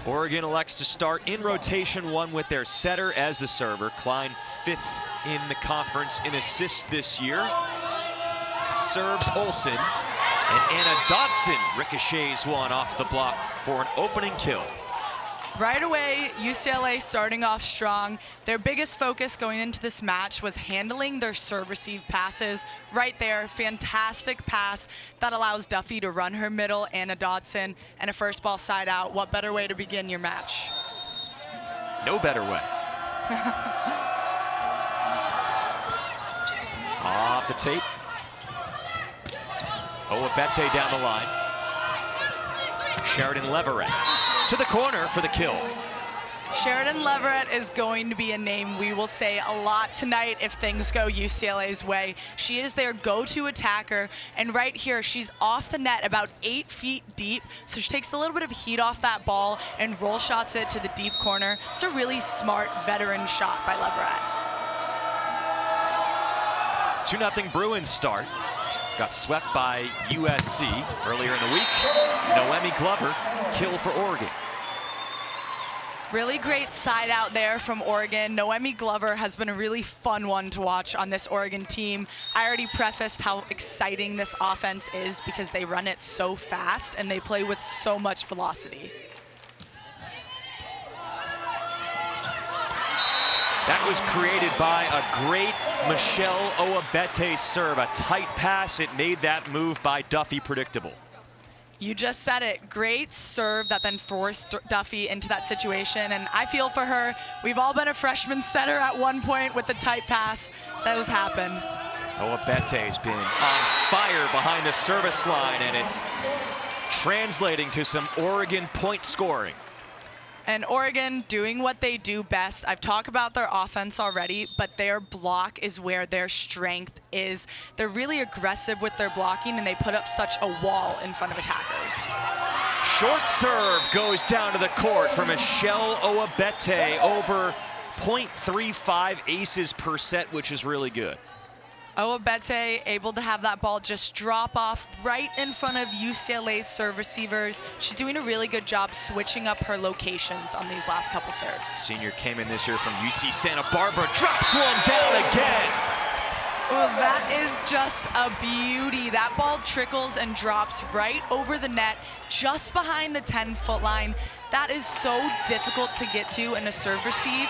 Oregon elects to start in rotation one with their setter as the server. Klein 5th in the conference in assists this year. Serves Olsen, and Anna Dodson ricochets one off the block for an opening kill. Right away, UCLA starting off strong. Their biggest focus going into this match was handling their serve-receive passes. Right there, fantastic pass that allows Duffy to run her middle, Anna Dodson, and a first ball side out. What better way to begin your match? No better way. Off the tape. Ohwobete down the line. Sheridan Leverett to the corner for the kill. Sheridan Leverett is going to be a name we will say a lot tonight if things go UCLA's way. She is their go-to attacker, and right here, she's off the net about 8 feet deep, so she takes a little bit of heat off that ball and roll shots it to the deep corner. It's a really smart veteran shot by Leverett. 2-0 Bruins start. Got swept by USC earlier in the week. Noemi Glover, kill for Oregon. Really great side out there from Oregon. Noemi Glover has been a really fun one to watch on this Oregon team. I already prefaced how exciting this offense is because they run it so fast and they play with so much velocity. That was created by a great Michelle Ohwobete serve. A tight pass, it made that move by Duffy predictable. You just said it. Great serve that then forced Duffy into that situation, and I feel for her. We've all been a freshman setter at one point with the tight pass. That was happen. Ohwobete's been on fire behind the service line, and it's translating to some Oregon point scoring. And Oregon doing what they do best. I've talked about their offense already, but their block is where their strength is. They're really aggressive with their blocking, and they put up such a wall in front of attackers. Short serve goes down to the court for Michelle Ohwobete, over 0.35 aces per set, which is really good. Ohwobete able to have that ball just drop off right in front of UCLA's serve receivers. She's doing a really good job switching up her locations on these last couple serves. Senior came in this year from UC Santa Barbara, drops one down again. Well, that is just a beauty. That ball trickles and drops right over the net, just behind the 10-foot line. That is so difficult to get to in a serve receive.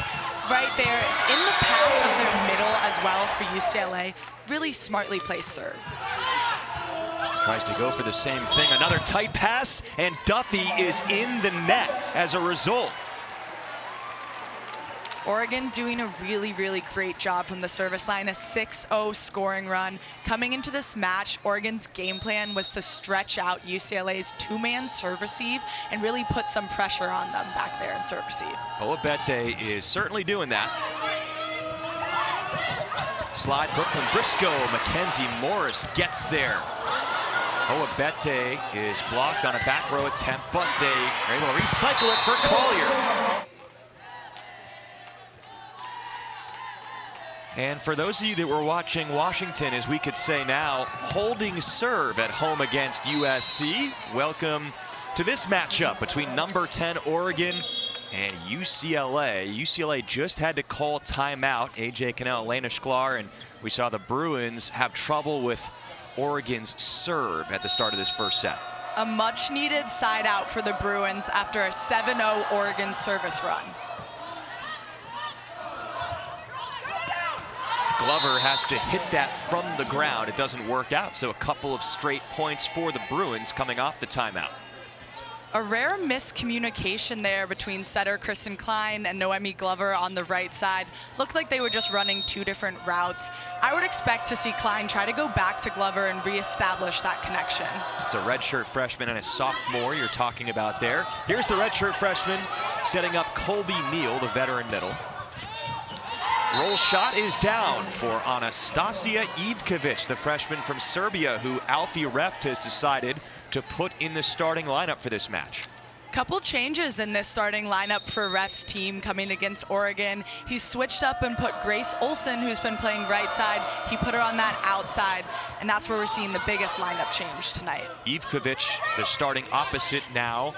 Right there, it's in the path of their middle as well for UCLA. Really smartly placed serve. Tries to go for the same thing. Another tight pass, and Duffy is in the net as a result. Oregon doing a really, really great job from the service line, a 6-0 scoring run. Coming into this match, Oregon's game plan was to stretch out UCLA's two-man serve receive and really put some pressure on them back there in serve receive. Ohwobete is certainly doing that. Slide Brooklyn Briscoe, Mackenzie Morris gets there. Ohwobete is blocked on a back row attempt, but they are able to recycle it for Collier. And for those of you that were watching Washington, as we could say now, holding serve at home against USC. Welcome to this matchup between number 10 Oregon and UCLA. UCLA just had to call timeout. AJ Cannell, Elena Sklar, and we saw the Bruins have trouble with Oregon's serve at the start of this first set. A much needed side out for the Bruins after a 7-0 Oregon service run. Glover has to hit that from the ground. It doesn't work out, so a couple of straight points for the Bruins coming off the timeout. A rare miscommunication there between setter Kristen Klein and Noemi Glover on the right side. Looked like they were just running two different routes. I would expect to see Klein try to go back to Glover and reestablish that connection. It's a redshirt freshman and a sophomore you're talking about there. Here's the redshirt freshman setting up Colby Neal, the veteran middle. Roll shot is down for Anastasia Ivkovic, the freshman from Serbia, who Alfie Reft has decided to put in the starting lineup for this match. Couple changes in this starting lineup for Reft's team coming against Oregon. He switched up and put Grace Olsen, who's been playing right side, he put her on that outside, and that's where we're seeing the biggest lineup change tonight. Ivkovic, the starting opposite now,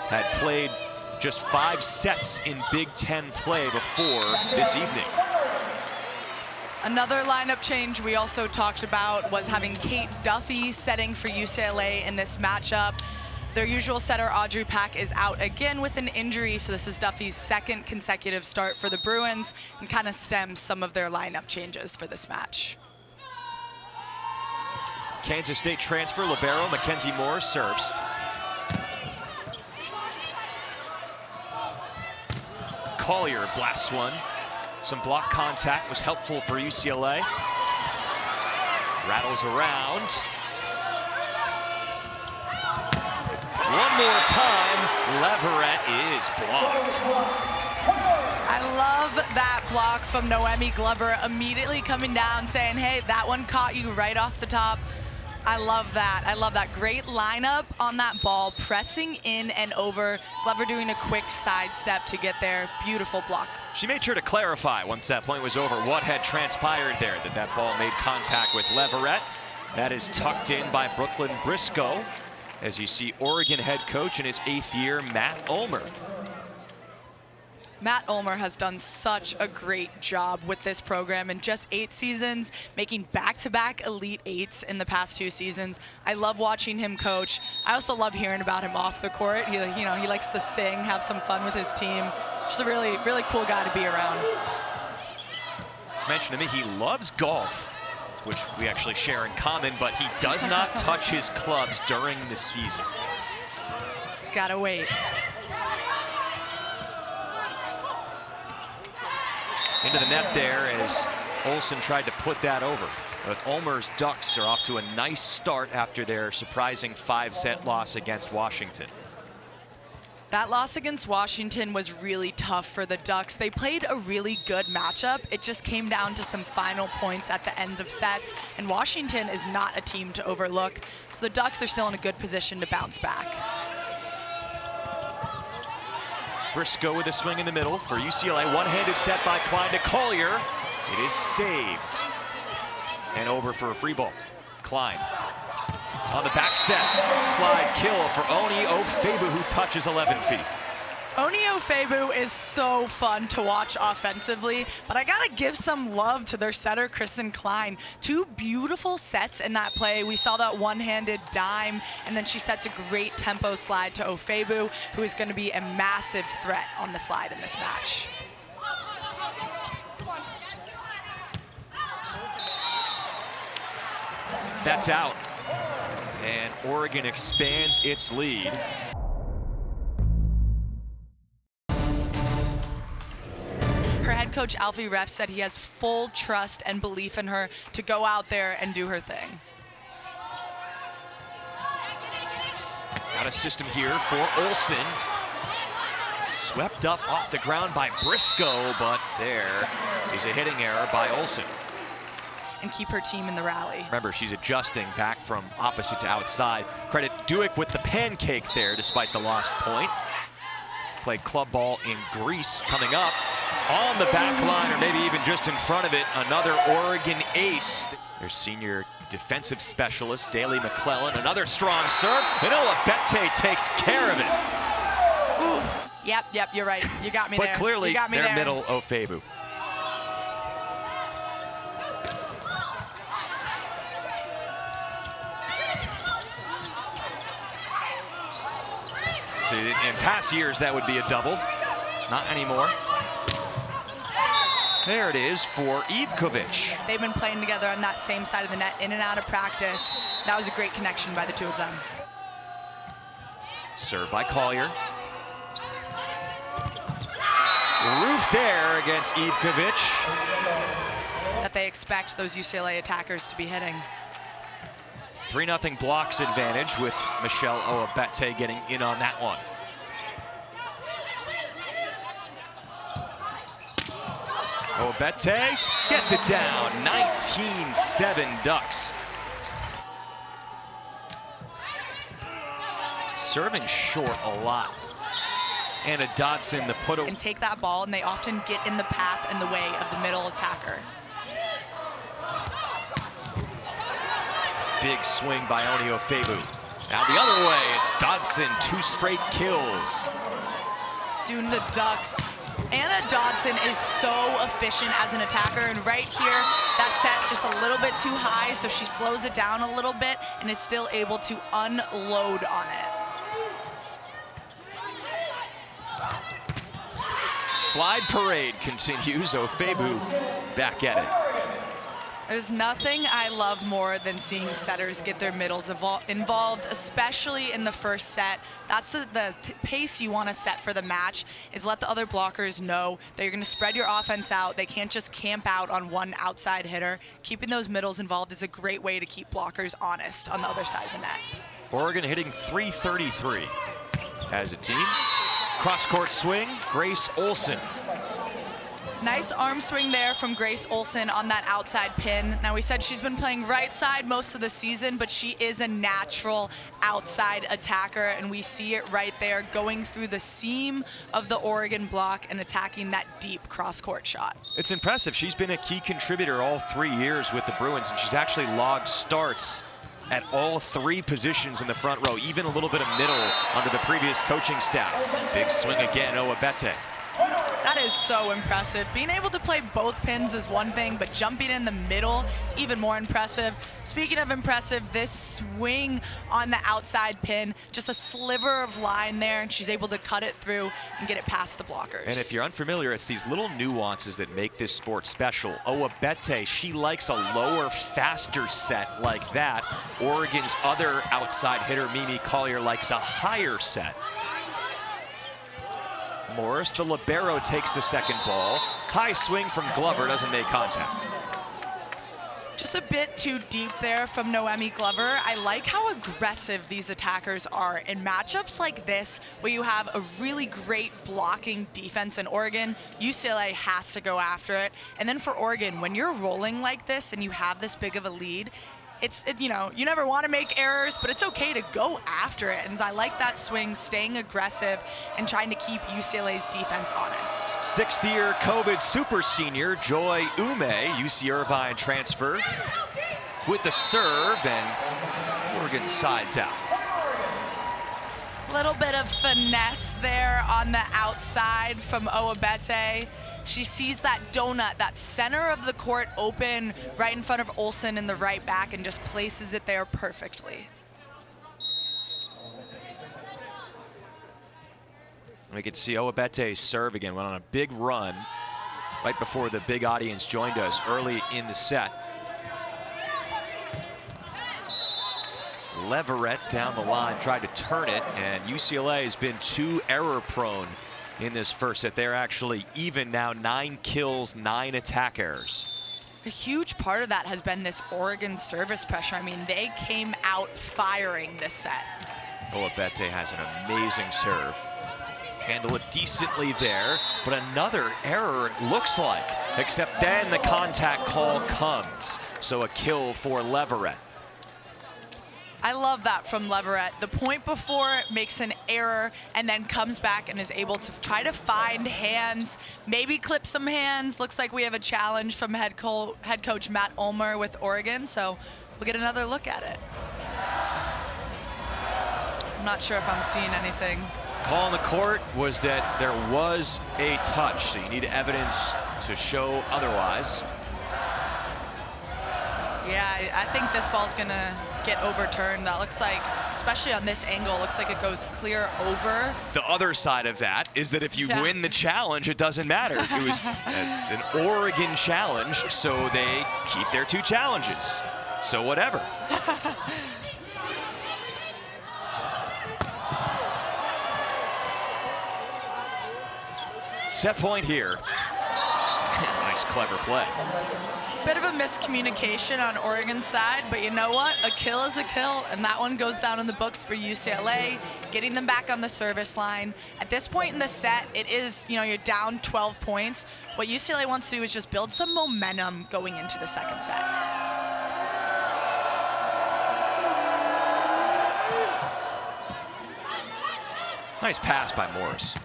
had played Just 5 sets in Big Ten play before this evening. Another lineup change we also talked about was having Kate Duffy setting for UCLA in this matchup. Their usual setter, Audrey Pack, is out again with an injury, so this is Duffy's second consecutive start for the Bruins and kind of stems some of their lineup changes for this match. Kansas State transfer libero Mackenzie Moore serves. Collier blasts one. Some block contact was helpful for UCLA. Rattles around. One more time, Leverett is blocked. I love that block from Noemi Glover, immediately coming down saying, hey, that one caught you right off the top. I love that. I love that. Great lineup on that ball, pressing in and over. Glover doing a quick sidestep to get there. Beautiful block. She made sure to clarify once that point was over what had transpired there, that ball made contact with Leverett. That is tucked in by Brooklyn Briscoe, as you see Oregon head coach in his 8th year, Matt Ulmer. Matt Ulmer has done such a great job with this program in just 8 seasons, making back-to-back Elite Eights in the past 2 seasons. I love watching him coach. I also love hearing about him off the court. He likes to sing, have some fun with his team. Just a really, really cool guy to be around. As mentioned to me, he loves golf, which we actually share in common, but he does not touch his clubs during the season. It's gotta wait. Into the net there as Olsen tried to put that over. But Ulmer's Ducks are off to a nice start after their surprising 5-set loss against Washington. That loss against Washington was really tough for the Ducks. They played a really good matchup. It just came down to some final points at the end of sets, and Washington is not a team to overlook, so the Ducks are still in a good position to bounce back. Briscoe with a swing in the middle for UCLA. One-handed set by Klein to Collier. It is saved. And over for a free ball. Klein on the back set. Slide kill for Oni Ohwobete, who touches 11 feet. Oni Ohwobete is so fun to watch offensively, but I gotta give some love to their setter, Kristen Klein. 2 beautiful sets in that play. We saw that one-handed dime, and then she sets a great tempo slide to Ohwobete, who is gonna be a massive threat on the slide in this match. That's out, and Oregon expands its lead. Her head coach, Alfie Reff, said he has full trust and belief in her to go out there and do her thing. Out of system here for Olsen. Swept up off the ground by Briscoe, but there is a hitting error by Olsen. And keep her team in the rally. Remember, she's adjusting back from opposite to outside. Credit Duick with the pancake there despite the lost point. Played club ball in Greece coming up. On the back line, or maybe even just in front of it, another Oregon ace. Their senior defensive specialist, Daly McClellan, another strong serve, and Ohwobete takes care of it. Ooh. Yep, you're right. You got me there. But clearly, you got me their there. middle Ohwobete. So in past years, that would be a double. Not anymore. There it is for Ivkovic. They've been playing together on that same side of the net, in and out of practice. That was a great connection by the 2 of them. Served by Collier. Roof there against Ivkovic. That they expect those UCLA attackers to be hitting. 3-0 blocks advantage with Michelle Ohwobete getting in on that one. Ohwobete gets it down, 19-7 Ducks. Serving short a lot. Anna Dodson, the put and take that ball, and they often get in the path and the way of the middle attacker. Big swing by Oni Ohwobete. Now the other way, it's Dodson, 2 straight kills. doing the ducks. Anna Dodson is so efficient as an attacker, and right here, that set just a little bit too high, so she slows it down a little bit and is still able to unload on it. Slide parade continues. Ohwobete back at it. There's nothing I love more than seeing setters get their middles involved, especially in the first set. That's the pace you want to set for the match, is let the other blockers know that you're going to spread your offense out. They can't just camp out on one outside hitter. Keeping those middles involved is a great way to keep blockers honest on the other side of the net. Oregon hitting .333 as a team. Cross-court swing, Grace Olson. Nice arm swing there from Grace Olson on that outside pin. Now, we said she's been playing right side most of the season, but she is a natural outside attacker, and we see it right there going through the seam of the Oregon block and attacking that deep cross-court shot. It's impressive. She's been a key contributor all 3 years with the Bruins, and she's actually logged starts at all 3 positions in the front row, even a little bit of middle under the previous coaching staff. Big swing again, Ohwobete. That is so impressive. Being able to play both pins is one thing, but jumping in the middle is even more impressive. Speaking of impressive, this swing on the outside pin, just a sliver of line there, and she's able to cut it through and get it past the blockers. And if you're unfamiliar, it's these little nuances that make this sport special. Ohwobete, she likes a lower, faster set like that. Oregon's other outside hitter, Mimi Collier, likes a higher set. Morris, the libero, takes the second ball. High swing from Glover, doesn't make contact. Just a bit too deep there from Noemi Glover. I like how aggressive these attackers are in matchups like this, where you have a really great blocking defense in Oregon. UCLA has to go after it. And then for Oregon, when you're rolling like this and you have this big of a lead, you know, you never want to make errors, but it's okay to go after it. And I like that swing, staying aggressive and trying to keep UCLA's defense honest. 6th-year COVID super senior Joy Ume, UC Irvine transfer, with the serve, and Oregon sides out. A little bit of finesse there on the outside from Ohwobete. She sees that donut, that center of the court open right in front of Olsen in the right back, and just places it there perfectly. We could see Ohwobete's serve again, went on a big run right before the big audience joined us early in the set. Leverett down the line, tried to turn it, and UCLA has been too error prone in this first set. They're actually even now, 9 kills, 9 attack errors. A huge part of that has been this Oregon service pressure. I mean, they came out firing this set. Ohwobete has an amazing serve. Handle it decently there, but another error it looks like, except then the contact call comes. So a kill for Leverett. I love that from Leverett. The point before makes an error and then comes back and is able to try to find hands, maybe clip some hands. Looks like we have a challenge from head coach Matt Ulmer with Oregon, so we'll get another look at it. I'm not sure if I'm seeing anything. Call on the court was that there was a touch, so you need evidence to show otherwise. Yeah, I think this ball's gonna get overturned. That looks like, especially on this angle, looks like it goes clear over. The other side of that is that if you win the challenge, it doesn't matter. It was an Oregon challenge, so they keep their 2 challenges. So whatever. Set point here. Nice, clever play. Bit of a miscommunication on Oregon's side, but you know what? A kill is a kill, and that one goes down in the books for UCLA, getting them back on the service line. At this point in the set, it is, you know, you're down 12 points. What UCLA wants to do is just build some momentum going into the second set. Nice pass by Morris.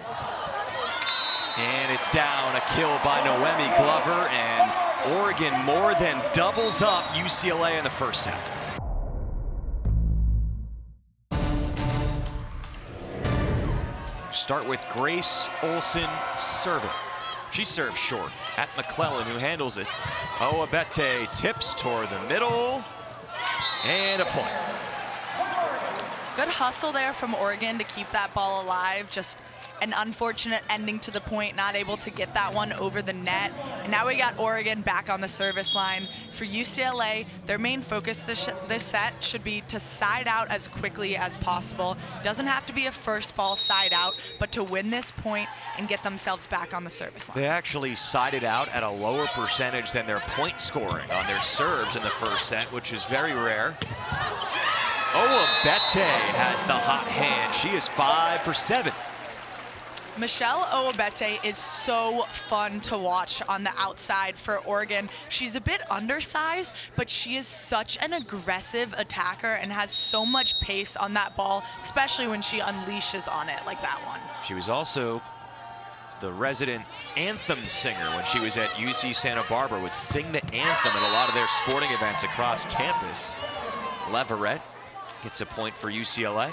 And it's down, a kill by Noemi Glover, and Oregon more than doubles up UCLA in the first set. start with Grace Olson serving. She serves short at McClellan, who handles it. Ohwobete tips toward the middle, and a point. Good hustle there from Oregon to keep that ball alive. Just an unfortunate ending to the point, not able to get that one over the net. And now we got Oregon back on the service line. For UCLA, their main focus this set should be to side out as quickly as possible. Doesn't have to be a first ball side out, but to win this point and get themselves back on the service line. They actually sided out at a lower percentage than their point scoring on their serves in the first set, which is very rare. Ohwobete has the hot hand. She is 5 for 7. Michelle Ohwobete is so fun to watch on the outside for Oregon. She's a bit undersized, but she is such an aggressive attacker and has so much pace on that ball, especially when she unleashes on it like that one. She was also the resident anthem singer when she was at UC Santa Barbara, would sing the anthem at a lot of their sporting events across campus. Leverett gets a point for UCLA.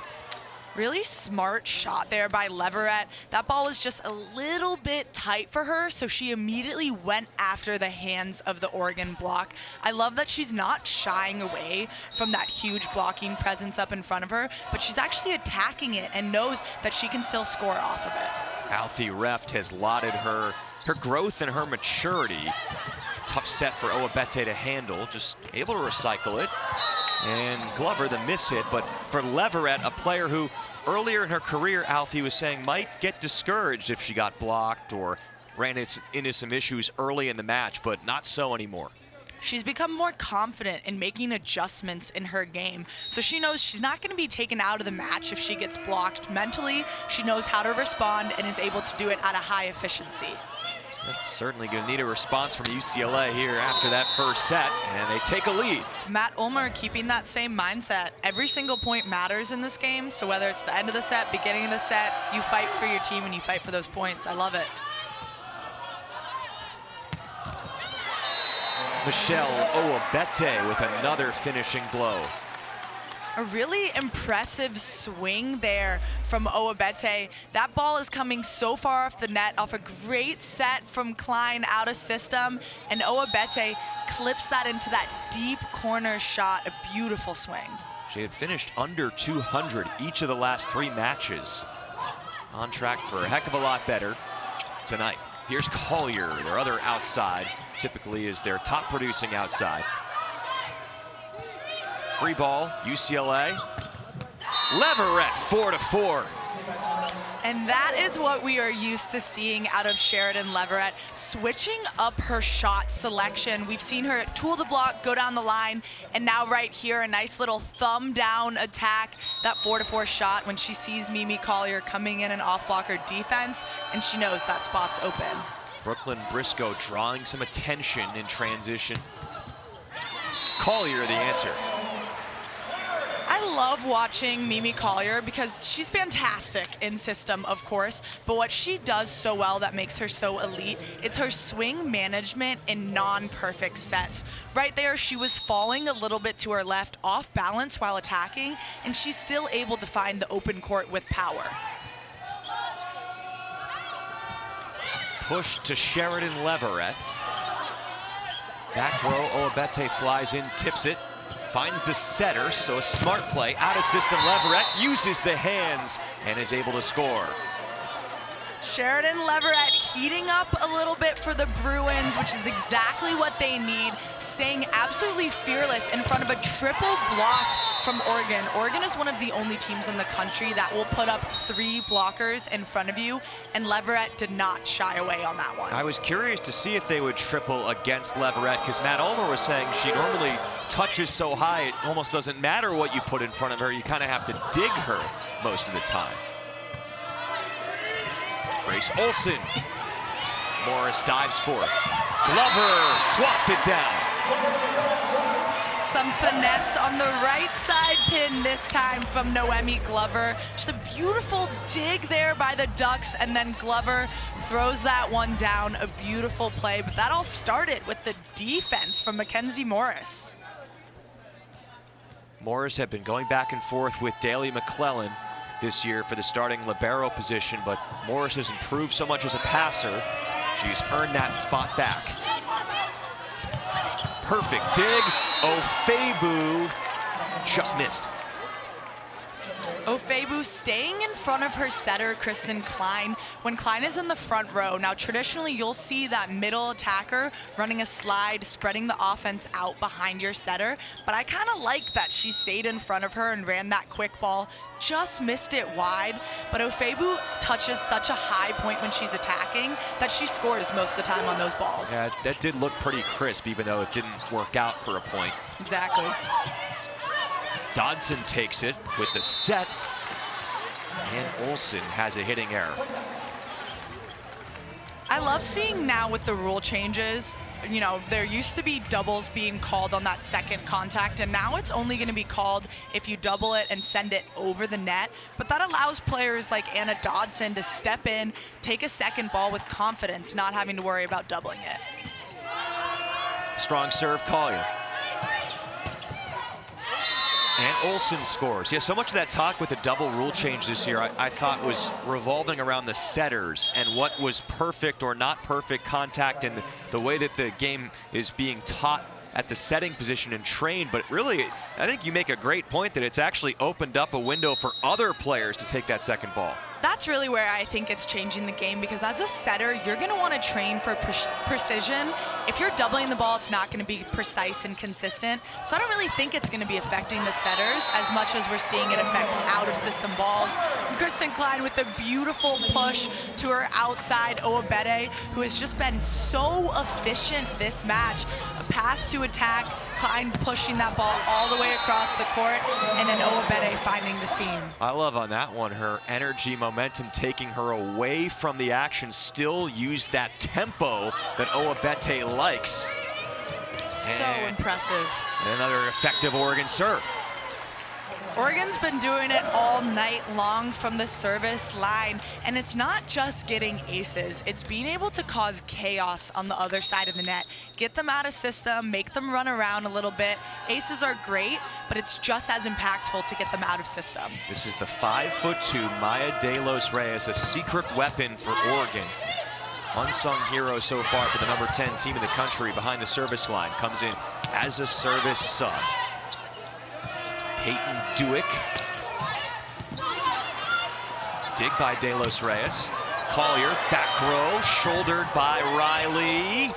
Really smart shot there by Leverett. That ball was just a little bit tight for her, so she immediately went after the hands of the Oregon block. I love that she's not shying away from that huge blocking presence up in front of her, but she's actually attacking it and knows that she can still score off of it. Alfie Reft has lauded her growth and her maturity. Tough set for Ohwobete to handle, just able to recycle it. And Glover, the miss hit, but for Leverett, a player who earlier in her career, Alfie was saying might get discouraged if she got blocked or ran into some issues early in the match, but not so anymore. She's become more confident in making adjustments in her game. So she knows she's not going to be taken out of the match if she gets blocked. Mentally, she knows how to respond and is able to do it at a high efficiency. Certainly going to need a response from UCLA here after that first set, and they take a lead. Matt Ulmer keeping that same mindset. Every single point matters in this game, so whether it's the end of the set, beginning of the set, you fight for your team and you fight for those points. I love it. Michelle Ohwobete with another finishing blow. A really impressive swing there from Ohwobete. That ball is coming so far off the net, off a great set from Klein out of system, and Ohwobete clips that into that deep corner shot. A beautiful swing. She had finished under 200 each of the last 3 matches. On track for a heck of a lot better tonight. Here's Collier, their other outside, typically is their top producing outside. Free ball, UCLA. Leverett, 4-4. And that is what we are used to seeing out of Sheridan Leverett, switching up her shot selection. We've seen her tool the block, go down the line, and now right here, a nice little thumb down attack, that 4-4 shot when she sees Mimi Collier coming in and off block her defense, and she knows that spot's open. Brooklyn Briscoe drawing some attention in transition. Collier the answer. I love watching Mimi Collier because she's fantastic in system, of course, but what she does so well that makes her so elite, it's her swing management in non-perfect sets. Right there, she was falling a little bit to her left, off balance while attacking, and she's still able to find the open court with power. Push to Sheridan Leverett. Back row, Ohwobete flies in, tips it. Finds the setter, so a smart play. Out of system, Leverett uses the hands and is able to score. Sheridan Leverett heating up a little bit for the Bruins, which is exactly what they need. Staying absolutely fearless in front of a triple block from Oregon. Oregon is one of the only teams in the country that will put up 3 blockers in front of you, and Leverett did not shy away on that one. I was curious to see if they would triple against Leverett, because Matt Ulmer was saying she normally touches so high it almost doesn't matter what you put in front of her. You kind of have to dig her most of the time. Grace Olson. Morris dives for it. Glover swats it down. Some finesse on the right side pin this time from Noemi Glover. Just a beautiful dig there by the Ducks, and then Glover throws that one down. A beautiful play, but that all started with the defense from Mackenzie Morris. Morris had been going back and forth with Daly McClellan. this year for the starting libero position, but Morris has improved so much as a passer. She's earned that spot back. Perfect dig. Ohwobete just missed. Ohwobete staying in front of her setter, Kristen Klein, when Klein is in the front row. Now, traditionally, you'll see that middle attacker running a slide, spreading the offense out behind your setter, but I kind of like that she stayed in front of her and ran that quick ball, just missed it wide, but Ohwobete touches such a high point when she's attacking that she scores most of the time on those balls. Yeah, that did look pretty crisp, even though it didn't work out for a point. Exactly. Dodson takes it with the set, and Olsen has a hitting error. I love seeing now with the rule changes, you know, there used to be doubles being called on that second contact, and now it's only going to be called if you double it and send it over the net. But that allows players like Anna Dodson to step in, take a second ball with confidence, not having to worry about doubling it. Strong serve, Collier. And Olsen scores. Yeah, so much of that talk with the double rule change this year, I thought was revolving around the setters and what was perfect or not perfect contact and the way that the game is being taught at the setting position and trained. But really, I think you make a great point that it's actually opened up a window for other players to take that second ball. That's really where I think it's changing the game, because as a setter, you're going to want to train for precision. If you're doubling the ball, it's not going to be precise and consistent. So I don't really think it's going to be affecting the setters as much as we're seeing it affect out-of-system balls. And Kristen Klein with a beautiful push to her outside Ohwobete, who has just been so efficient this match. A pass to attack, Klein pushing that ball all the way across the court, and then Ohwobete finding the seam. I love on that one her energy, momentum taking her away from the action, still used that tempo that Ohwobete likes. So impressive. And another effective Oregon serve. Oregon's been doing it all night long from the service line, and it's not just getting aces, it's being able to cause chaos on the other side of the net. Get them out of system, make them run around a little bit. Aces are great, but it's just as impactful to get them out of system. This is the 5'2" Maya de los Reyes, a secret weapon for Oregon. Unsung hero so far for the number 10 team in the country behind the service line. Comes in as a service sub. Peyton Dewick. Dig by De Los Reyes. Collier, back row, shouldered by Riley.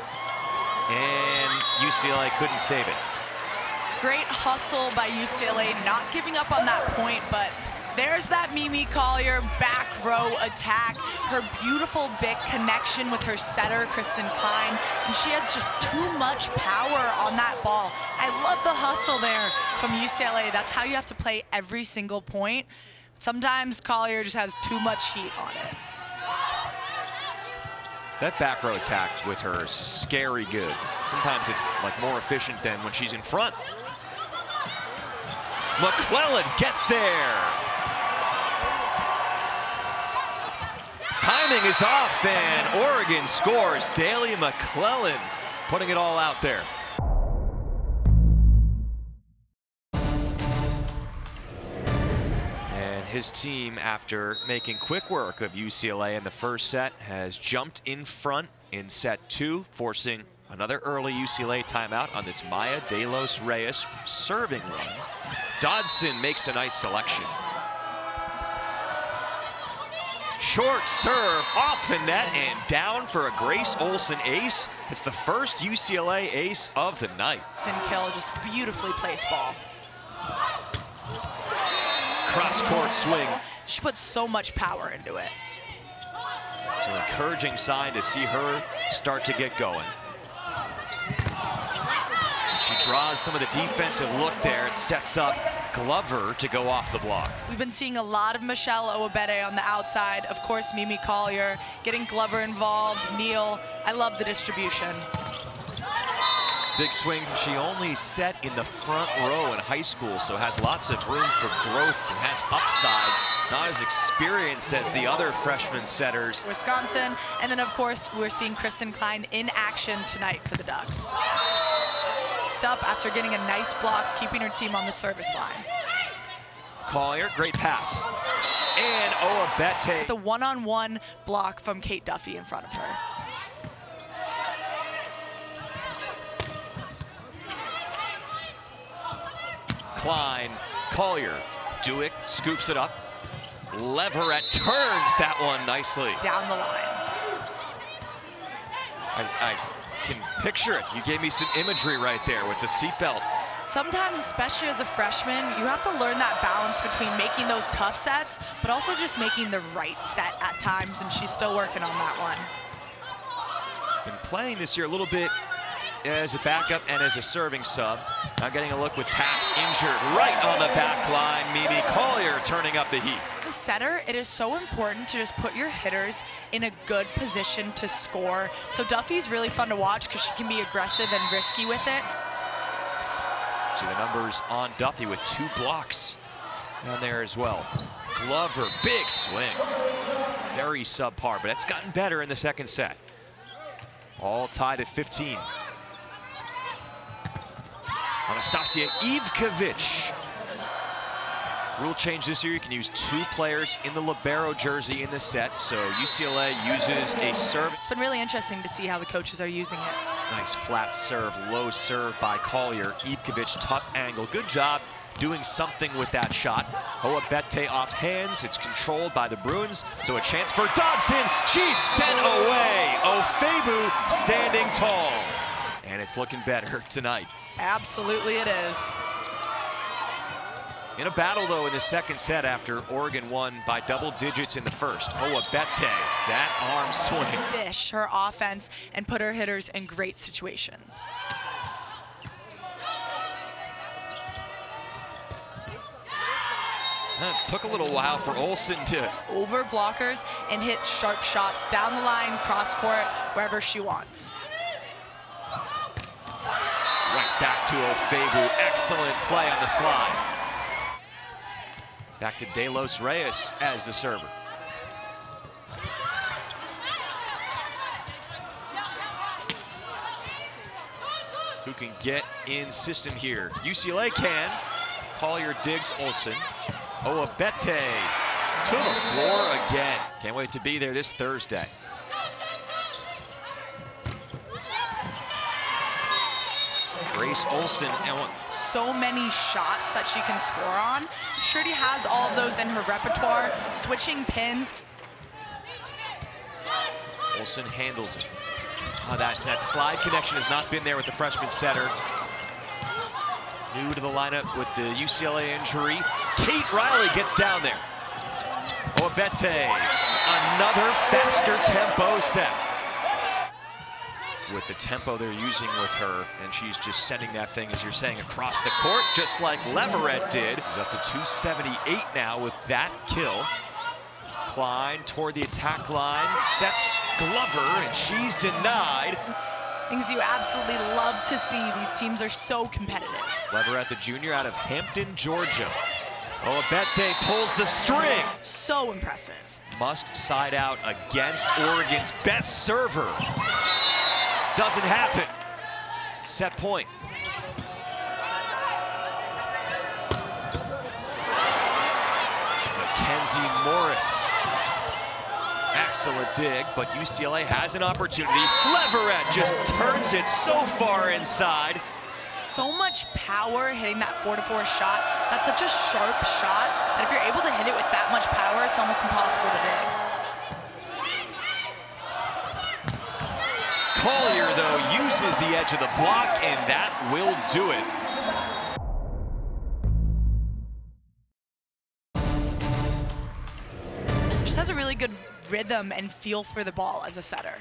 And UCLA couldn't save it. Great hustle by UCLA, not giving up on that point, but there's that Mimi Collier back row attack. Her beautiful big connection with her setter, Kristen Klein, and she has just too much power on that ball. I love the hustle there from UCLA. That's how you have to play every single point. Sometimes Collier just has too much heat on it. That back row attack with her is scary good. Sometimes it's like more efficient than when she's in front. McClellan gets there. Timing is off, and Oregon scores. Daly McClellan putting it all out there. And his team, after making quick work of UCLA in the first set, has jumped in front in set 2, forcing another early UCLA timeout on this Maya de los Reyes serving run. Dodson makes a nice selection. Short serve off the net and down for a Grace Olsen ace. It's the first UCLA ace of the night. Kill, just beautifully placed ball. Cross-court swing. She puts so much power into it. It's an encouraging sign to see her start to get going. She draws some of the defensive look there. It sets up Glover to go off the block. We've been seeing a lot of Michelle Ohwobete on the outside. Of course, Mimi Collier, getting Glover involved, Neal. I love the distribution. Big swing. She only set in the front row in high school, so has lots of room for growth and has upside. Not as experienced as the other freshman setters. Wisconsin, and then of course, we're seeing Kristen Klein in action tonight for the Ducks. Up after getting a nice block, keeping her team on the service line. Collier, great pass. And Ohwobete. The one-on-one block from Kate Duffy in front of her. Klein, Collier, Dewick scoops it up. Leverett turns that one nicely. Down the line. I can picture it. You gave me some imagery right there with the seatbelt. Sometimes, especially as a freshman, you have to learn that balance between making those tough sets, but also just making the right set at times, and she's still working on that one. Been playing this year a little bit as a backup and as a serving sub. Now getting a look with Pat injured right on the back line. Mimi Collier turning up the heat. The setter, it is so important to just put your hitters in a good position to score. So Duffy's really fun to watch because she can be aggressive and risky with it. See the numbers on Duffy with 2 blocks down there as well. Glover, big swing. Very subpar, but it's gotten better in the second set. All tied at 15. Anastasia Ivkovic. Rule change this year, you can use 2 players in the libero jersey in the set, so UCLA uses a serve. It's been really interesting to see how the coaches are using it. Nice flat serve, low serve by Collier. Ivkovic, tough angle. Good job doing something with that shot. Ohwobete off hands. It's controlled by the Bruins, so a chance for Dodson. She's sent away. Ohwobete standing tall. And it's looking better tonight. Absolutely it is. In a battle, though, in the second set after Oregon won by double digits in the first. Ohwobete, that arm swing. Fish her offense and put her hitters in great situations. It took a little while for Olsen to over blockers and hit sharp shots down the line, cross court, wherever she wants. Right back to Ohwobete. Excellent play on the slide. Back to De Los Reyes as the server. Who can get in system here? UCLA can. Collier digs Olsen. Ohwobete to the floor again. Can't wait to be there this Thursday. Grace Olsen. So many shots that she can score on. Shirty has all of those in her repertoire. Switching pins. Olsen handles it. Oh, that slide connection has not been there with the freshman setter. New to the lineup with the UCLA injury. Kate Riley gets down there. Ohwobete, another faster tempo set. With the tempo they're using with her, and she's just sending that thing, as you're saying, across the court, just like Leverett did. She's up to 278 now with that kill. Klein toward the attack line, sets Glover, and she's denied. Things you absolutely love to see. These teams are so competitive. Leverett, the junior out of Hampton, Georgia. Ohwobete pulls the string. So impressive. Must side out against Oregon's best server. Doesn't happen. Set point. Mackenzie Morris. Excellent dig, but UCLA has an opportunity. Leverett just turns it so far inside. So much power hitting that 4-4 shot. That's such a sharp shot that if you're able to hit it with that much power, it's almost impossible to dig. Collier, though, uses the edge of the block, and that will do it. Just has a really good rhythm and feel for the ball as a setter.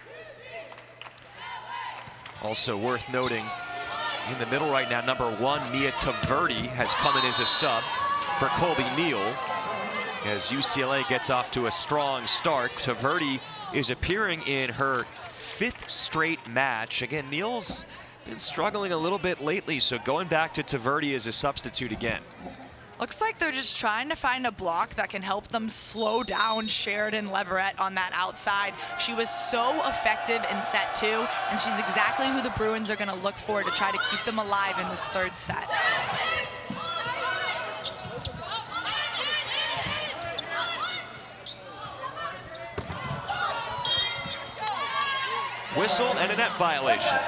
Also worth noting, in the middle right now, number 1, Mia Taverdi, has come in as a sub for Colby Neal. As UCLA gets off to a strong start, Taverdi is appearing in her 5th straight match. Again, Neal's been struggling a little bit lately, so going back to Taverdi as a substitute again. Looks like they're just trying to find a block that can help them slow down Sheridan Leverett on that outside. She was so effective in set 2, and she's exactly who the Bruins are going to look for to try to keep them alive in this 3rd set. Whistle and a net violation.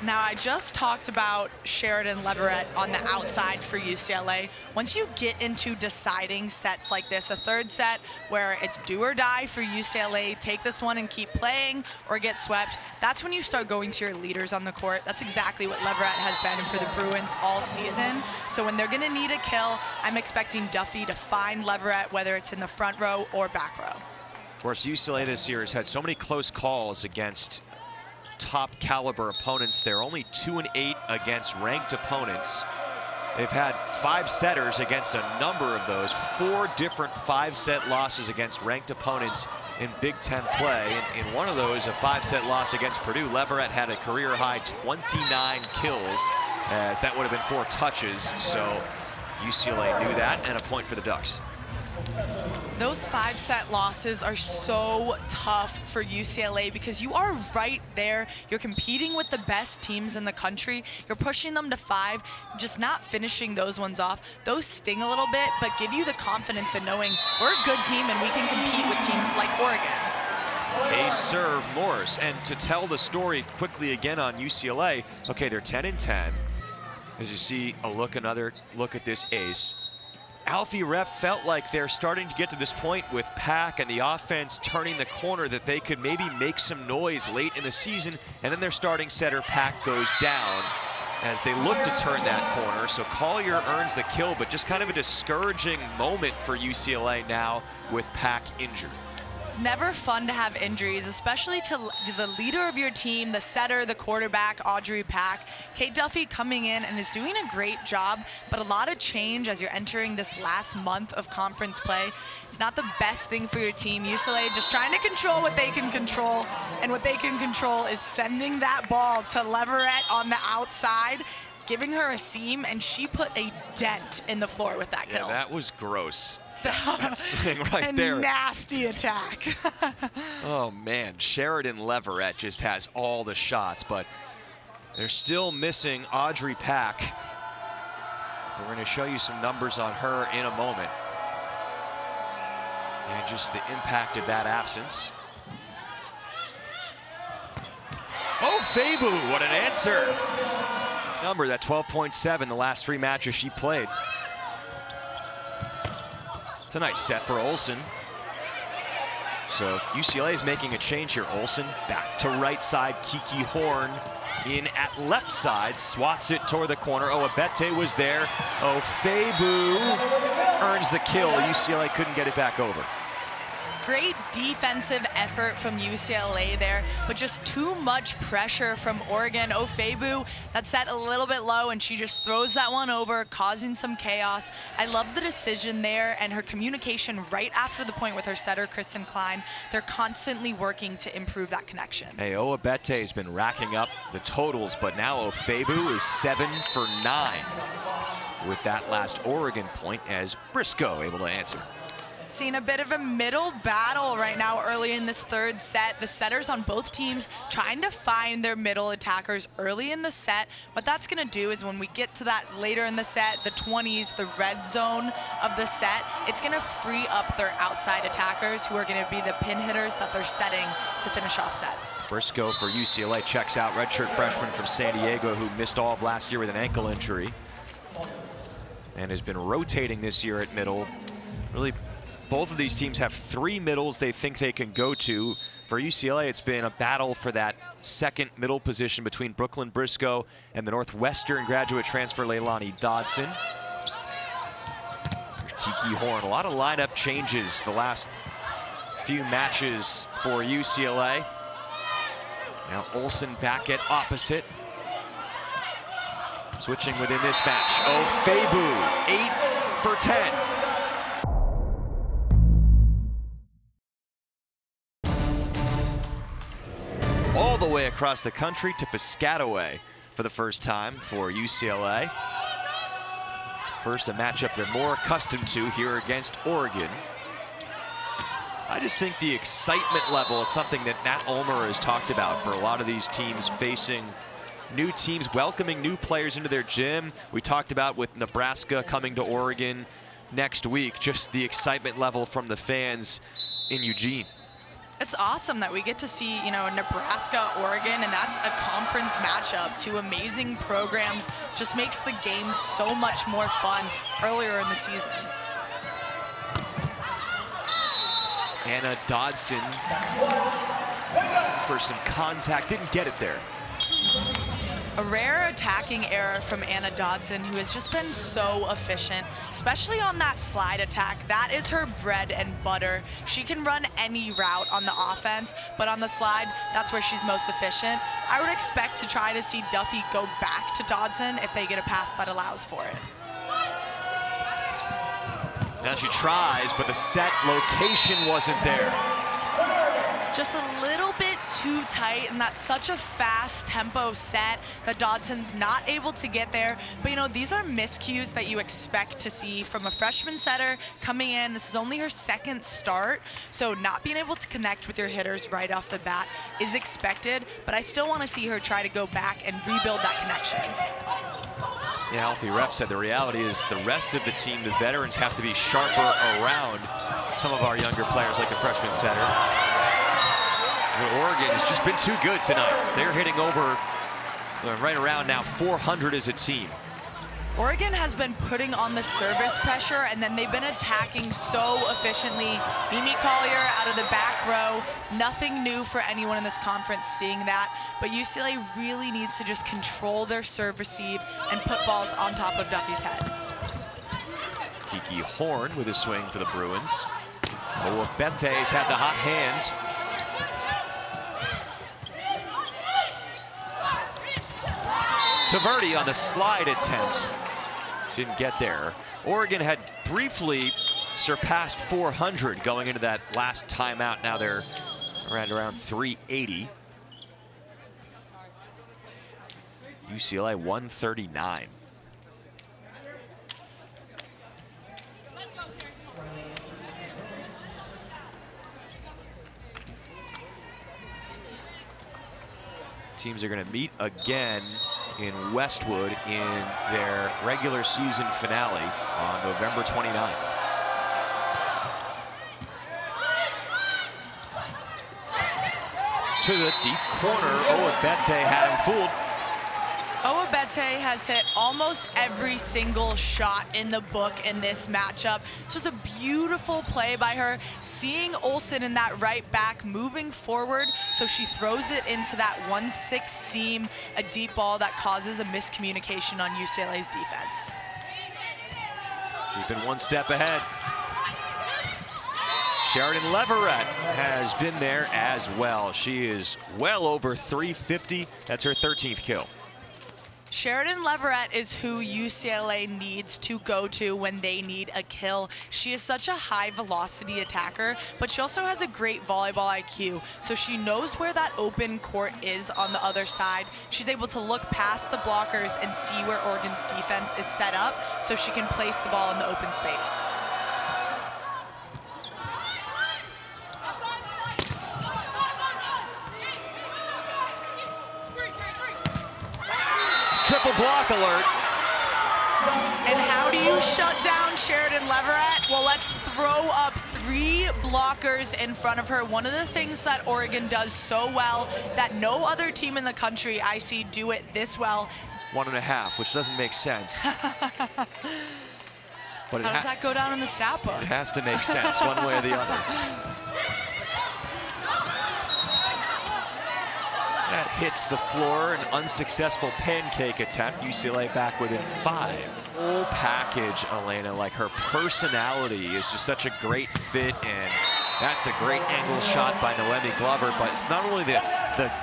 Now, I just talked about Sheridan Leverett on the outside for UCLA. Once you get into deciding sets like this, a third set where it's do or die for UCLA, take this one and keep playing or get swept, that's when you start going to your leaders on the court. That's exactly what Leverett has been for the Bruins all season. So when they're gonna need a kill, I'm expecting Duffy to find Leverett, whether it's in the front row or back row. Of course, UCLA this year has had so many close calls against top caliber opponents. They're only 2-8 against ranked opponents. They've had 5 setters against a number of those, 4 different 5-set losses against ranked opponents in Big Ten play. And in one of those, a 5-set loss against Purdue, Leverett had a career high 29 kills, as that would have been 4 touches. So UCLA knew that, and a point for the Ducks. Those 5-set losses are so tough for UCLA because you are right there. You're competing with the best teams in the country. You're pushing them to 5, just not finishing those ones off. Those sting a little bit, but give you the confidence in knowing we're a good team and we can compete with teams like Oregon. A serve, Morris. And to tell the story quickly again on UCLA, okay, they're 10-10. As you see, another look at this ace. Alfie Ref felt like they're starting to get to this point with Pack and the offense turning the corner that they could maybe make some noise late in the season, and then their starting setter Pack goes down as they look to turn that corner. So Collier earns the kill, but just kind of a discouraging moment for UCLA now with Pack injured. It's never fun to have injuries, especially to the leader of your team, the setter, the quarterback, Audrey Pack. Kate Duffy coming in and is doing a great job, but a lot of change as you're entering this last month of conference play. It's not the best thing for your team. UCLA just trying to control what they can control, and what they can control is sending that ball to Leverett on the outside, giving her a seam, and she put a dent in the floor with that kill. Yeah, that was gross. That swing right there. A nasty attack. Oh man, Sheridan Leverett just has all the shots, but they're still missing Audrey Pack. We're going to show you some numbers on her in a moment. And just the impact of that absence. Oh, Ohwobete, what an answer. Number, that 12.7 the last 3 matches she played. It's a nice set for Olsen. So UCLA is making a change here. Olsen back to right side. Kiki Horn in at left side. Swats it toward the corner. Ohwobete was there. Ohwobete earns the kill. UCLA couldn't get it back over. Great defensive effort from UCLA there, but just too much pressure from Oregon. Ohwobete, that's set a little bit low, and she just throws that one over, causing some chaos. I love the decision there and her communication right after the point with her setter, Kristen Klein. They're constantly working to improve that connection. Hey, Ohwobete has been racking up the totals, but now Ohwobete is 7 for 9 with that last Oregon point, as Briscoe able to answer. Seeing a bit of a middle battle right now early in this third set. The setters on both teams trying to find their middle attackers early in the set. What that's going to do is when we get to that later in the set, the 20s, the red zone of the set, it's going to free up their outside attackers who are going to be the pin hitters that they're setting to finish off sets. Briscoe for UCLA checks out, redshirt freshman from San Diego who missed all of last year with an ankle injury and has been rotating this year at middle. Really, both of these teams have 3 middles they think they can go to. For UCLA, it's been a battle for that second middle position between Brooklyn Briscoe and the Northwestern graduate transfer Leilani Dodson. Kiki Horn, a lot of lineup changes the last few matches for UCLA. Now Olsen back at opposite. Switching within this match. Ohwobete, 8 for 10. All the way across the country to Piscataway for the first time for UCLA. First, a matchup they're more accustomed to here against Oregon. I just think the excitement level, it's something that Matt Ulmer has talked about for a lot of these teams facing new teams, welcoming new players into their gym. We talked about with Nebraska coming to Oregon next week, just the excitement level from the fans in Eugene. It's awesome that we get to see, Nebraska, Oregon, and that's a conference matchup. Two amazing programs. Just makes the game so much more fun earlier in the season. Anna Dodson for some contact, didn't get it there. A rare attacking error from Anna Dodson, who has just been so efficient, especially on that slide attack. That is her bread and butter. She can run any route on the offense, but on the slide, that's where she's most efficient. I would expect to try to see Duffy go back to Dodson if they get a pass that allows for it. Now she tries, but the set location wasn't there. Just a little bit too tight, and that's such a fast tempo set that Dodson's not able to get there. But these are miscues that you expect to see from a freshman setter coming in. This is only her second start, so not being able to connect with your hitters right off the bat is expected, but I still want to see her try to go back and rebuild that connection. Yeah, Alfie Ref said the reality is the rest of the team, the veterans, have to be sharper around some of our younger players like the freshman setter. But Oregon has just been too good tonight. They're hitting over right around now 400 as a team. Oregon has been putting on the service pressure, and then they've been attacking so efficiently. Mimi Collier out of the back row. Nothing new for anyone in this conference seeing that, but UCLA really needs to just control their serve receive and put balls on top of Duffy's head. Kiki Horn with a swing for the Bruins. Ohwobete's had the hot hand. Taverdi on the slide attempt. Didn't get there. Oregon had briefly surpassed 400 going into that last timeout. Now they're around 380. UCLA 139. Teams are going to meet again in Westwood in their regular season finale on November 29th. To the deep corner, Ohwobete had him fooled. Ohwobete has hit almost every single shot in the book in this matchup. So it's a beautiful play by her, seeing Olsen in that right back moving forward, so she throws it into that 1-6 seam, a deep ball that causes a miscommunication on UCLA's defense. She's been one step ahead. Sheridan Leverett has been there as well. She is well over 350. That's her 13th kill. Sheridan Leverett is who UCLA needs to go to when they need a kill. She is such a high velocity attacker, but she also has a great volleyball IQ. So she knows where that open court is on the other side. She's able to look past the blockers and see where Oregon's defense is set up so she can place the ball in the open space. Triple block alert. And how do you shut down Sheridan Leverett? Well, let's throw up 3 blockers in front of her. One of the things that Oregon does so well that no other team in the country I see do it this well. 1.5, which doesn't make sense. But how does that go down in the stat book? It has to make sense one way or the other. That hits the floor, an unsuccessful pancake attempt. UCLA back within 5. Whole package, Elena, like her personality is just such a great fit, and that's a great angle shot by Noemi Glover, but it's not only the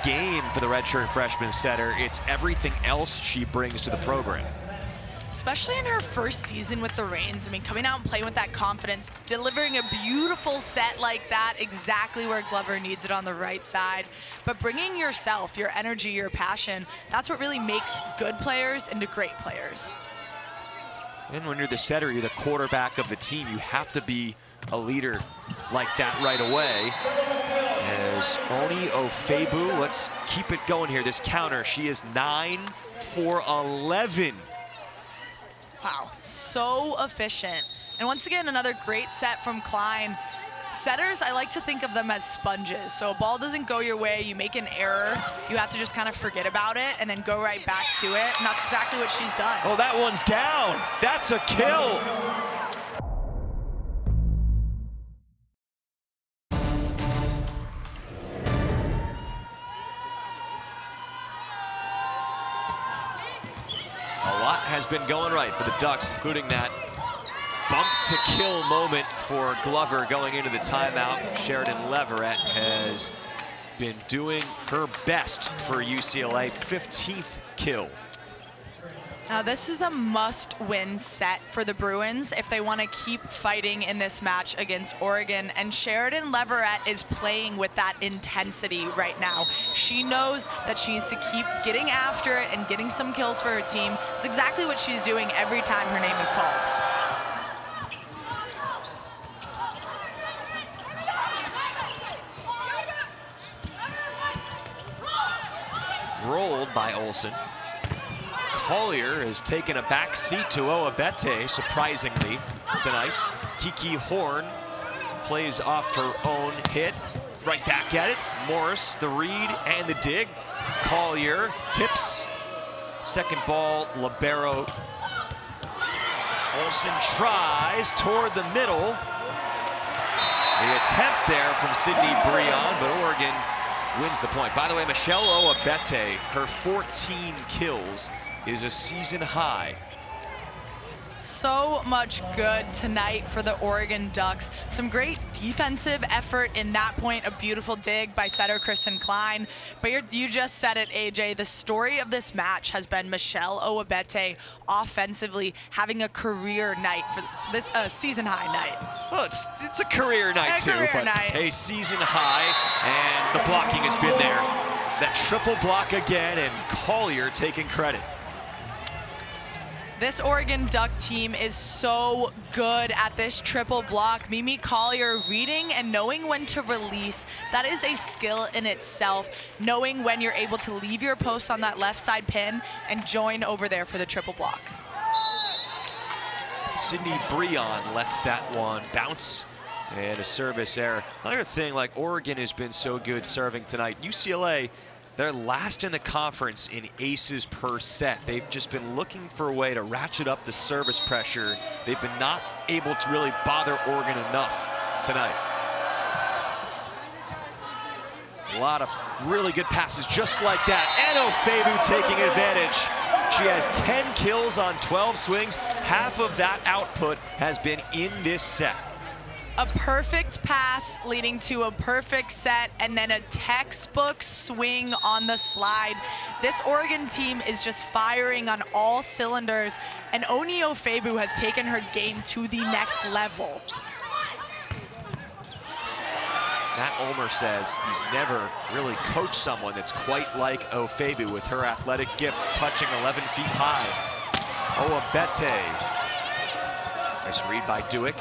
game for the redshirt freshman setter, it's everything else she brings to the program. Especially in her first season with the Reins. I mean, coming out and playing with that confidence, delivering a beautiful set like that, exactly where Glover needs it on the right side. But bringing yourself, your energy, your passion, that's what really makes good players into great players. And when you're the setter, you're the quarterback of the team, you have to be a leader like that right away. As Oni Ofebu, let's keep it going here. This counter, she is 9 for 11. Wow, so efficient. And once again, another great set from Klein. Setters, I like to think of them as sponges. So a ball doesn't go your way, you make an error, you have to just kind of forget about it and then go right back to it, and that's exactly what she's done. Oh, that one's down. That's a kill. A lot has been going right for the Ducks, including that bump to kill moment for Glover going into the timeout. Sheridan Leverett has been doing her best for UCLA, 15th kill. Now this is a must-win set for the Bruins if they want to keep fighting in this match against Oregon, and Sheridan Leverett is playing with that intensity right now. She knows that she needs to keep getting after it and getting some kills for her team. It's exactly what she's doing every time her name is called. Rolled by Olsen. Collier has taken a back seat to Ohwobete, surprisingly, tonight. Kiki Horn plays off her own hit. Right back at it. Morris, the read, and the dig. Collier tips. Second ball, libero. Olsen tries toward the middle. The attempt there from Sydney Breon, but Oregon wins the point. By the way, Michelle Ohwobete, her 14 kills is a season high. So much good tonight for the Oregon Ducks. Some great defensive effort in that point, a beautiful dig by setter Kristen Klein. But you just said it, AJ, the story of this match has been Michelle Ohwobete offensively having a career night for this season high night. Well, it's a career night too, but a season high, and the blocking has been there. That triple block again, and Collier taking credit. This Oregon Duck team is so good at this triple block. Mimi Collier reading and knowing when to release. That is a skill in itself, knowing when you're able to leave your post on that left side pin and join over there for the triple block. Sydney Breon lets that one bounce, and a service error. Another thing, like Oregon has been so good serving tonight. UCLA, they're last in the conference in aces per set. They've just been looking for a way to ratchet up the service pressure. They've been not able to really bother Oregon enough tonight. A lot of really good passes just like that. And Ohwobete taking advantage. She has 10 kills on 12 swings. Half of that output has been in this set. A perfect pass leading to a perfect set, and then a textbook swing on the slide. This Oregon team is just firing on all cylinders, and Ohwobete has taken her game to the next level. Matt Ulmer says he's never really coached someone that's quite like Ohwobete with her athletic gifts touching 11 feet high. Ohwobete. Nice read by Duick.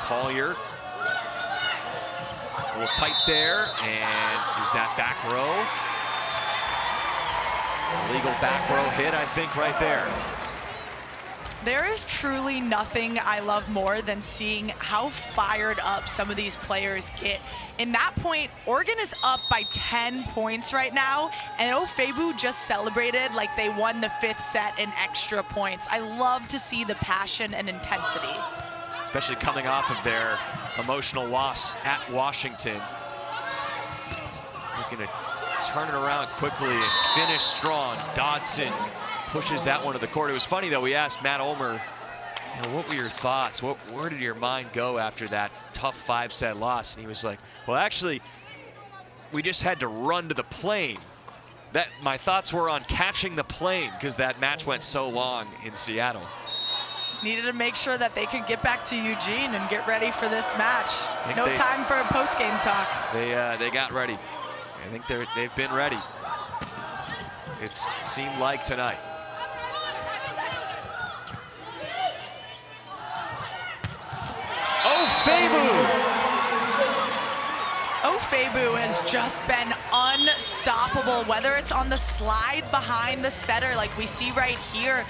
Collier, a little tight there, and is that back row? Illegal back row hit, I think, right there. There is truly nothing I love more than seeing how fired up some of these players get. In that point, Oregon is up by 10 points right now, and Ohwobete just celebrated like they won the 5th set in extra points. I love to see the passion and intensity. Especially coming off of their emotional loss at Washington. Looking to turn it around quickly and finish strong. Dodson pushes that one to the court. It was funny though, we asked Matt Ulmer, you know, what were your thoughts? Where did your mind go after that tough 5-set loss? And he was like, well, actually, we just had to run to the plane. My thoughts were on catching the plane because that match went so long in Seattle. Needed to make sure that they could get back to Eugene and get ready for this match. No time for a post-game talk. They got ready. I think they've been ready. It seemed like tonight. Ohwobete has just been unstoppable, whether it's on the slide behind the setter like we see right here.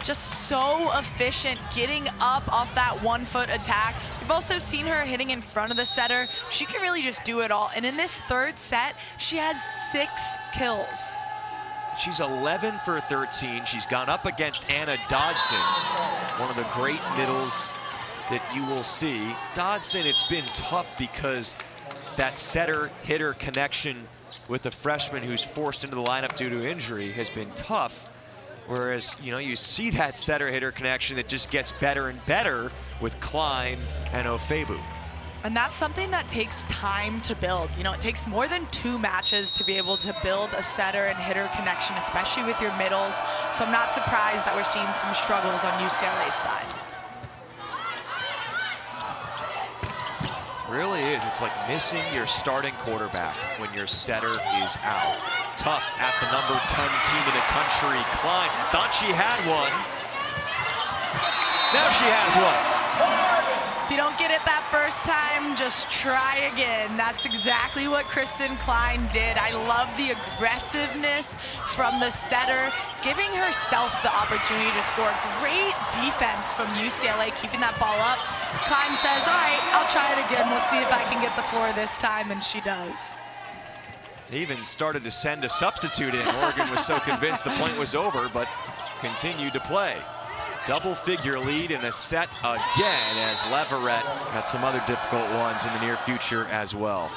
just so efficient, getting up off that 1-foot attack. We've also seen her hitting in front of the setter. She can really just do it all. And in this third set, she has 6 kills. She's 11 for 13. She's gone up against Anna Dodson, one of the great middles that you will see. Dodson, it's been tough because that setter-hitter connection with the freshman who's forced into the lineup due to injury has been tough. Whereas, you know, you see that setter-hitter connection that just gets better and better with Klein and Ohwobete. And that's something that takes time to build. You know, it takes more than 2 matches to be able to build a setter and hitter connection, especially with your middles. So I'm not surprised that we're seeing some struggles on UCLA's side. Really is. It's like missing your starting quarterback when your setter is out. Tough at the number 10 team in the country. Klein thought she had one. Now she has one. If you don't get it that first time, just try again. That's exactly what Kristen Klein did. I love the aggressiveness from the setter, giving herself the opportunity to score. Great defense from UCLA, keeping that ball up. Klein says, all right, I'll try it again. We'll see if I can get the floor this time, and she does. They even started to send a substitute in. Oregon was so convinced the point was over, but continued to play. Double-figure lead in a set again as Leverett got some other difficult ones in the near future as well.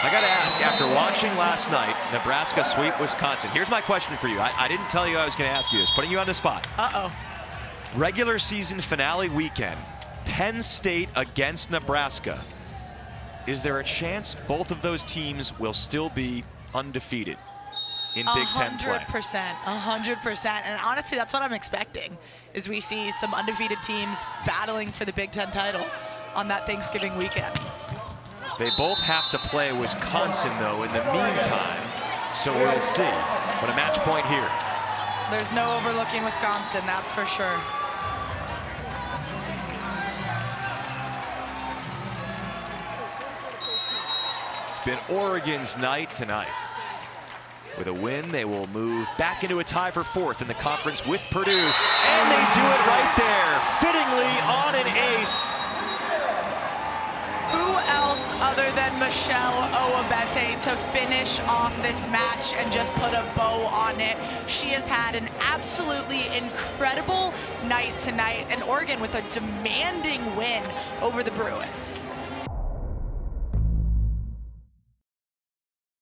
I got to ask, after watching last night, Nebraska sweep Wisconsin, here's my question for you. I didn't tell you I was going to ask you this, putting you on the spot. Uh-oh. Regular season finale weekend, Penn State against Nebraska. Is there a chance both of those teams will still be undefeated in Big Ten play? 100%. And honestly, that's what I'm expecting, is we see some undefeated teams battling for the Big Ten title on that Thanksgiving weekend. They both have to play Wisconsin, though, in the meantime, so we'll see. But a match point here. There's no overlooking Wisconsin, that's for sure. It's been Oregon's night tonight. With a win, they will move back into a tie for 4th in the conference with Purdue. And they do it right there, fittingly on an ace. Who else other than Michelle Ohwobete to finish off this match and just put a bow on it? She has had an absolutely incredible night tonight, and Oregon with a demanding win over the Bruins.